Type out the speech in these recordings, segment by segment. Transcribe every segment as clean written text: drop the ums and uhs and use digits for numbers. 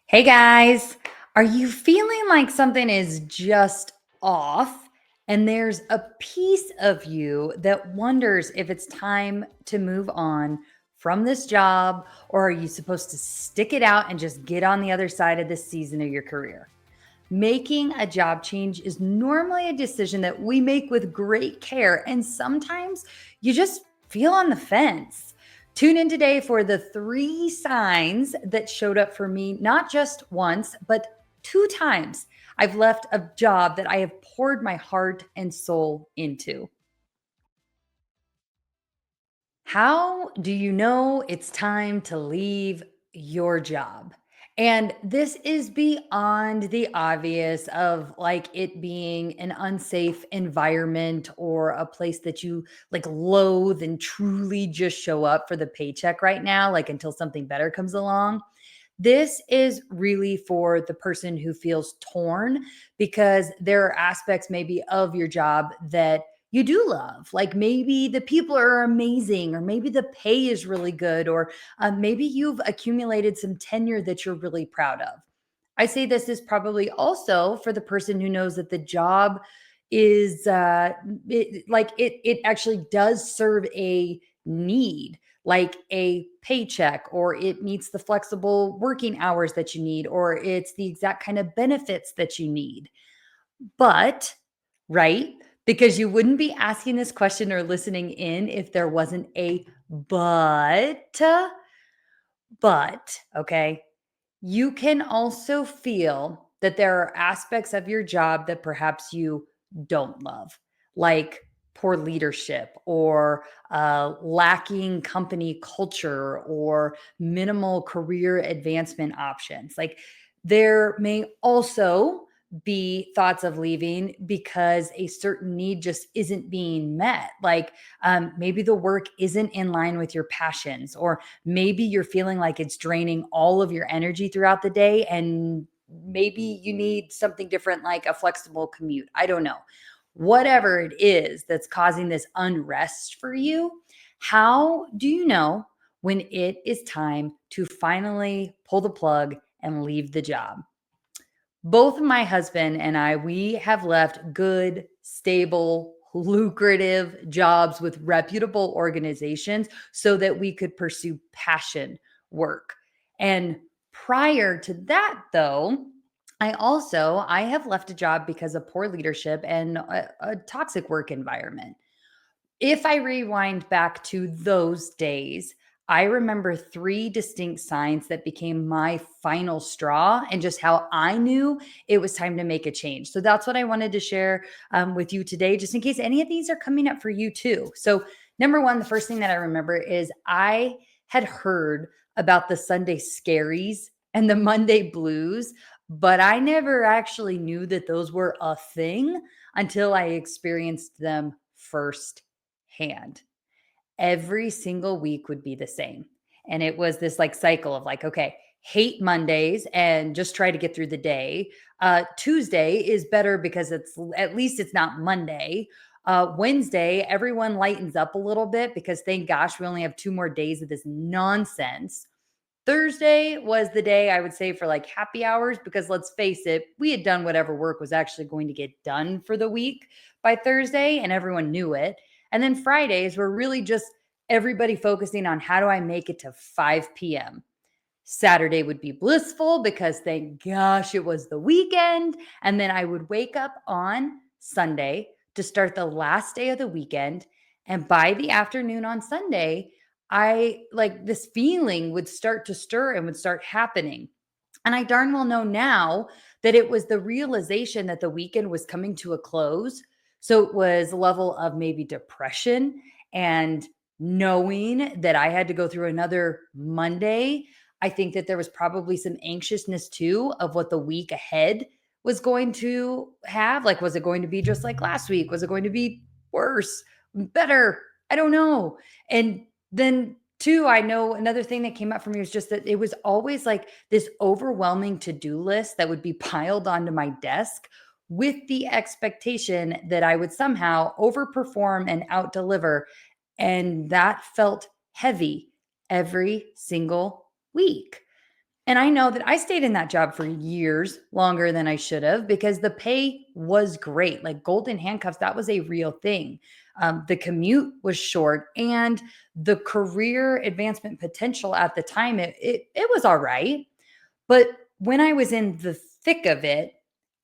Hey guys, are you feeling like something is just off and there's a piece of you that wonders if it's time to move on from this job, or are you supposed to stick it out and just get on the other side of this season of your career? Making a job change is normally a decision that we make with great care, and sometimes you just feel on the fence. Tune in today for the three signs that showed up for me, not just once, but two times I've left a job that I have poured my heart and soul into. How do you know it's time to leave your job? And this is beyond the obvious of like it being an unsafe environment or a place that you like loathe and truly just show up for the paycheck right now, like until something better comes along. This is really for the person who feels torn because there are aspects maybe of your job that you do love. Like maybe the people are amazing, or maybe the pay is really good, or maybe you've accumulated some tenure that you're really proud of. I say this is probably also for the person who knows that the job is it actually does serve a need, like a paycheck, or it meets the flexible working hours that you need, or it's the exact kind of benefits that you need. But, right? Because you wouldn't be asking this question or listening in if there wasn't a but. But, okay, you can also feel that there are aspects of your job that perhaps you don't love, like poor leadership, or lacking company culture, or minimal career advancement options. Like there may also be thoughts of leaving because a certain need just isn't being met. Like maybe the work isn't in line with your passions, or maybe you're feeling like it's draining all of your energy throughout the day, and maybe you need something different, like a flexible commute. I don't know. Whatever it is that's causing this unrest for you, how do you know when it is time to finally pull the plug and leave the job? Both my husband and I, we have left good, stable, lucrative jobs with reputable organizations so that we could pursue passion work. And prior to that, though, I have left a job because of poor leadership and a toxic work environment. If I rewind back to those days, I remember three distinct signs that became my final straw, and just how I knew it was time to make a change. So that's what I wanted to share with you today, just in case any of these are coming up for you too. So, number one, the first thing that I remember is I had heard about the Sunday scaries and the Monday blues, but I never actually knew that those were a thing until I experienced them firsthand. Every single week would be the same. And it was this like cycle of like, okay, hate Mondays and just try to get through the day. Tuesday is better because it's at least it's not Monday. Wednesday, everyone lightens up a little bit because thank gosh we only have 2 more days of this nonsense. Thursday was the day I would say for like happy hours, because let's face it, we had done whatever work was actually going to get done for the week by Thursday, and everyone knew it. And then Fridays were really just everybody focusing on how do I make it to 5 p.m. Saturday would be blissful because thank gosh it was the weekend. And then I would wake up on Sunday to start the last day of the weekend. And by the afternoon on Sunday, I like this feeling would start to stir and would start happening. And I darn well know now that it was the realization that the weekend was coming to a close. So it was a level of maybe depression and knowing that I had to go through another Monday. I think that there was probably some anxiousness too of what the week ahead was going to have. Like, was it going to be just like last week? Was it going to be worse, better? I don't know. And then, two, I know another thing that came up for me was just that it was always like this overwhelming to-do list that would be piled onto my desk with the expectation that I would somehow overperform and out deliver. And that felt heavy every single week. And I know that I stayed in that job for years longer than I should have because the pay was great. Like golden handcuffs, that was a real thing. The commute was short, and the career advancement potential at the time, it was all right. But when I was in the thick of it,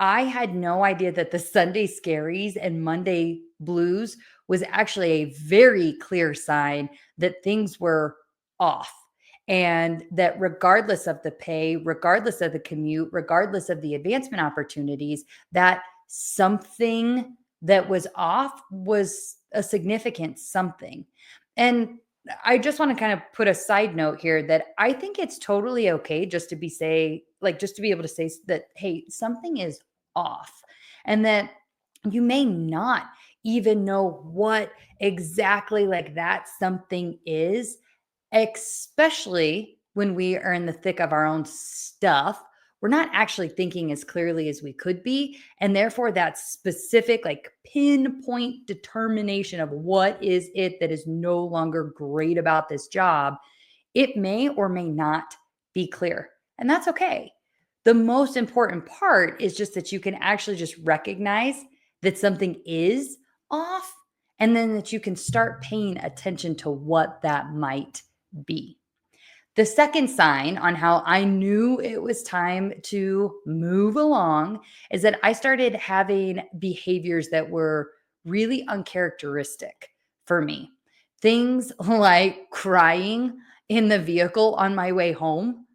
I had no idea that the Sunday scaries and Monday blues was actually a very clear sign that things were off. And that regardless of the pay, regardless of the commute, regardless of the advancement opportunities, that something that was off was a significant something. And I just want to kind of put a side note here that I think it's totally okay just to be say like just to be able to say that hey, something is off, and that you may not even know what exactly like that something is, especially when we are in the thick of our own stuff. We're not actually thinking as clearly as we could be. And therefore, that specific, like pinpoint determination of what is it that is no longer great about this job, it may or may not be clear. And that's okay. The most important part is just that you can actually just recognize that something is off, and then that you can start paying attention to what that might be. The second sign on how I knew it was time to move along is that I started having behaviors that were really uncharacteristic for me. Things like crying in the vehicle on my way home.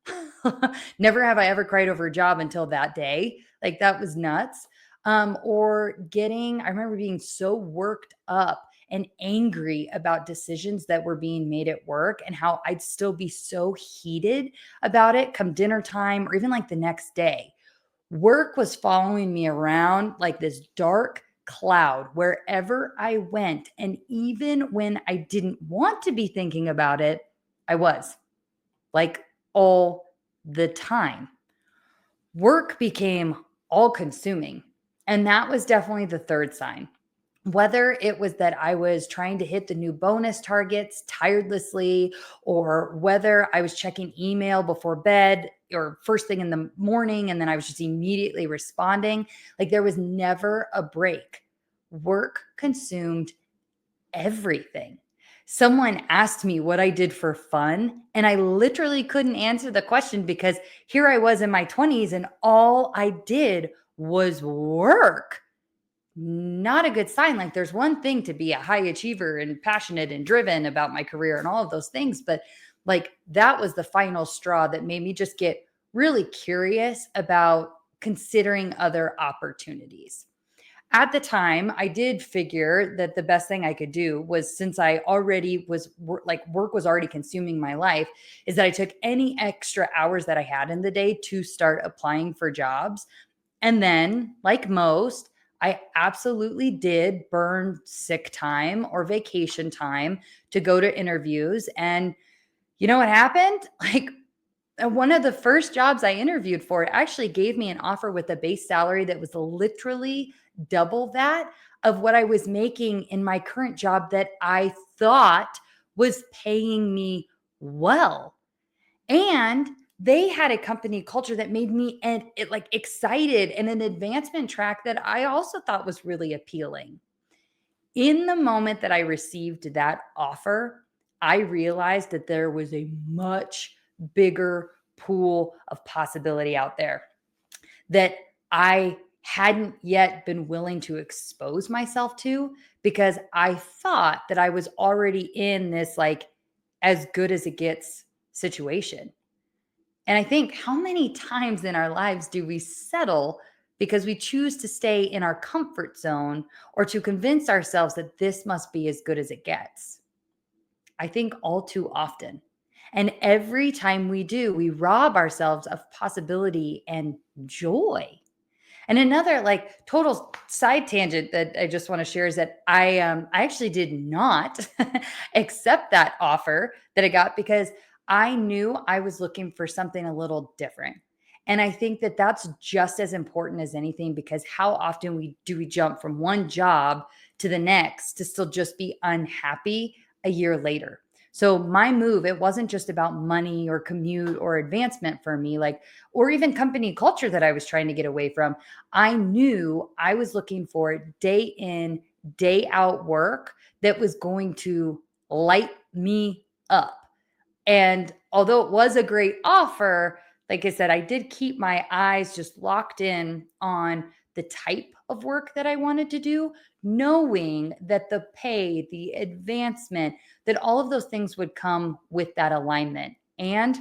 Never have I ever cried over a job until that day. Like that was nuts. Or I remember being so worked up and angry about decisions that were being made at work, and how I'd still be so heated about it come dinner time or even like the next day. Work was following me around like this dark cloud wherever I went. And even when I didn't want to be thinking about it, I was like all the time. Work became all consuming. And that was definitely the third sign. Whether it was that I was trying to hit the new bonus targets tirelessly, or whether I was checking email before bed or first thing in the morning, and then I was just immediately responding, like there was never a break. Work consumed everything. Someone asked me what I did for fun, and I literally couldn't answer the question because here I was in my 20s and all I did was work. Not a good sign. Like there's one thing to be a high achiever and passionate and driven about my career and all of those things, but like that was the final straw that made me just get really curious about considering other opportunities. At the time, I did figure that the best thing I could do was, since I already like work was already consuming my life, is that I took any extra hours that I had in the day to start applying for jobs. And then, like most, I absolutely did burn sick time or vacation time to go to interviews. And you know what happened? Like one of the first jobs I interviewed for actually gave me an offer with a base salary that was literally double that of what I was making in my current job that I thought was paying me well. And they had a company culture that made me like excited, and an advancement track that I also thought was really appealing. In the moment that I received that offer, I realized that there was a much bigger pool of possibility out there that I hadn't yet been willing to expose myself to, because I thought that I was already in this like as good as it gets situation. And I think, how many times in our lives do we settle because we choose to stay in our comfort zone, or to convince ourselves that this must be as good as it gets? I think all too often. And every time we do, we rob ourselves of possibility and joy. And another like total side tangent that I just want to share is that I actually did not accept that offer that I got, because I knew I was looking for something a little different. And I think that that's just as important as anything, because how often we jump from one job to the next to still just be unhappy a year later. So my move, it wasn't just about money or commute or advancement for me, like, or even company culture that I was trying to get away from. I knew I was looking for day in, day out work that was going to light me up. And although it was a great offer, like I said, I did keep my eyes just locked in on the type of work that I wanted to do, knowing that the pay, the advancement, that all of those things would come with that alignment. And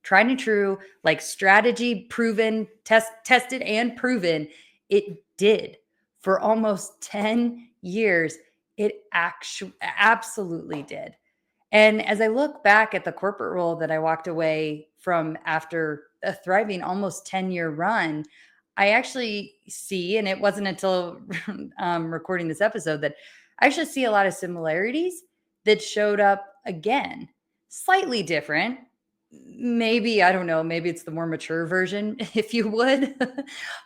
tried and true, like strategy proven, tested and proven, it did for almost 10 years. It actually absolutely did. And as I look back at the corporate role that I walked away from after a thriving almost 10-year run, I actually see, and it wasn't until recording this episode that I actually see a lot of similarities that showed up again, slightly different. Maybe, I don't know, maybe it's the more mature version, if you would,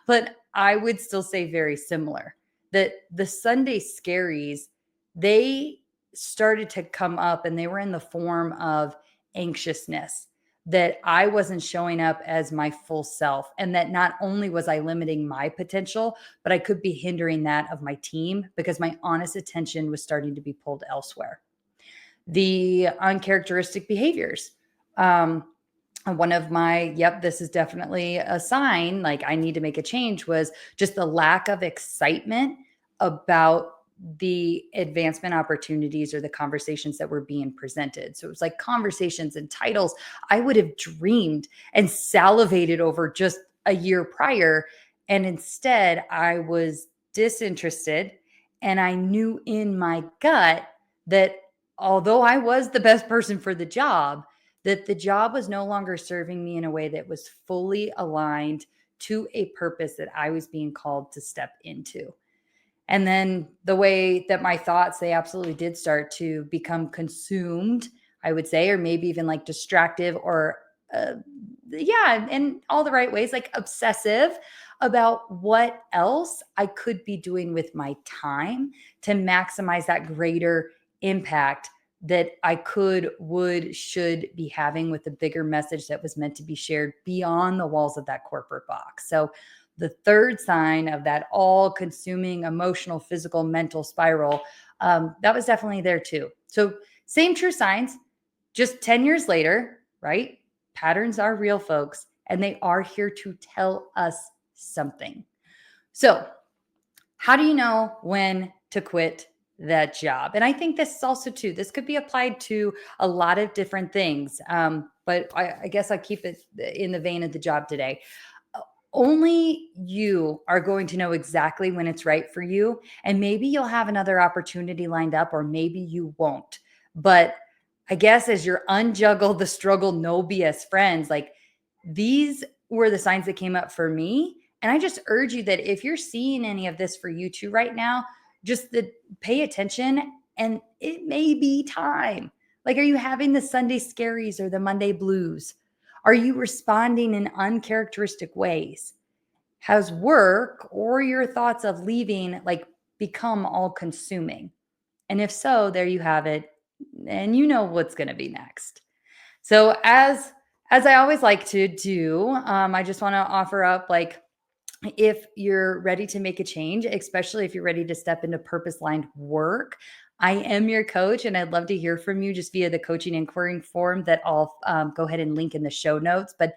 but I would still say very similar. That the Sunday scaries, they started to come up and they were in the form of anxiousness, that I wasn't showing up as my full self. And that not only was I limiting my potential, but I could be hindering that of my team because my honest attention was starting to be pulled elsewhere. The uncharacteristic behaviors. One of my, yep, this is definitely a sign, like I need to make a change, was just the lack of excitement about the advancement opportunities or the conversations that were being presented. So it was like conversations and titles I would have dreamed and salivated over just a year prior. And instead, I was disinterested. And I knew in my gut that although I was the best person for the job, that the job was no longer serving me in a way that was fully aligned to a purpose that I was being called to step into. And then the way that my thoughts, they absolutely did start to become consumed, I would say, or maybe even like distractive or, yeah, in all the right ways, like obsessive about what else I could be doing with my time to maximize that greater impact that I could, would, should be having with a bigger message that was meant to be shared beyond the walls of that corporate box. So, the third sign of that all consuming emotional, physical, mental spiral, that was definitely there too. So, same true signs, just 10 years later, right? Patterns are real, folks, and they are here to tell us something. So, how do you know when to quit that job? And I think this is also too, this could be applied to a lot of different things. But I guess I'll keep it in the vein of the job today. Only you are going to know exactly when it's right for you. And maybe you'll have another opportunity lined up, or maybe you won't. But I guess as you're unjuggle the struggle, no BS friends, like these were the signs that came up for me. And I just urge you that if you're seeing any of this for you too right now, just pay attention, and it may be time. Like, are you having the Sunday scaries or the Monday blues? Are you responding in uncharacteristic ways? Has work or your thoughts of leaving like become all consuming? And if so, there you have it. And you know what's going to be next. So as I always like to do, I just want to offer up, like, if you're ready to make a change, especially if you're ready to step into purpose lined work, I am your coach, and I'd love to hear from you just via the coaching inquiry form that I'll go ahead and link in the show notes. But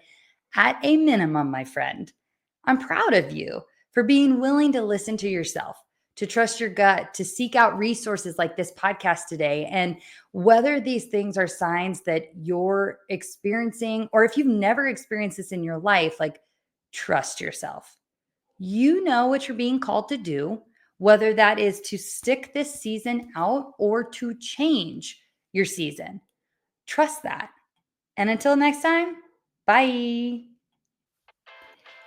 at a minimum, my friend, I'm proud of you for being willing to listen to yourself, to trust your gut, to seek out resources like this podcast today. And whether these things are signs that you're experiencing, or if you've never experienced this in your life, like, trust yourself. You know what you're being called to do, whether that is to stick this season out or to change your season. Trust that. And until next time, bye.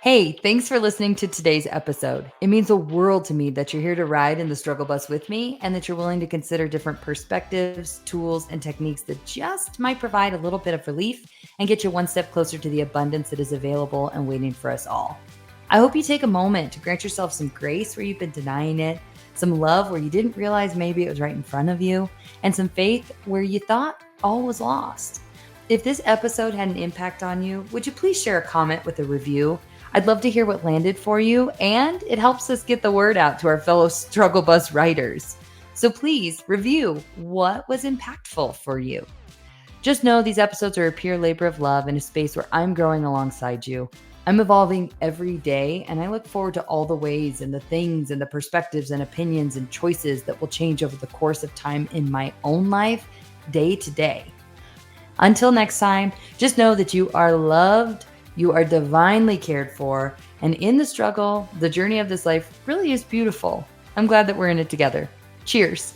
Hey, thanks for listening to today's episode. It means the world to me that you're here to ride in the struggle bus with me, and that you're willing to consider different perspectives, tools, and techniques that just might provide a little bit of relief and get you one step closer to the abundance that is available and waiting for us all. I hope you take a moment to grant yourself some grace where you've been denying it, some love where you didn't realize maybe it was right in front of you, and some faith where you thought all was lost. If this episode had an impact on you, would you please share a comment with a review? I'd love to hear what landed for you, and it helps us get the word out to our fellow Struggle Bus writers. So please review what was impactful for you. Just know these episodes are a pure labor of love in a space where I'm growing alongside you. I'm evolving every day, and I look forward to all the ways and the things and the perspectives and opinions and choices that will change over the course of time in my own life, day to day. Until next time, just know that you are loved, you are divinely cared for, and in the struggle, the journey of this life really is beautiful. I'm glad that we're in it together. Cheers.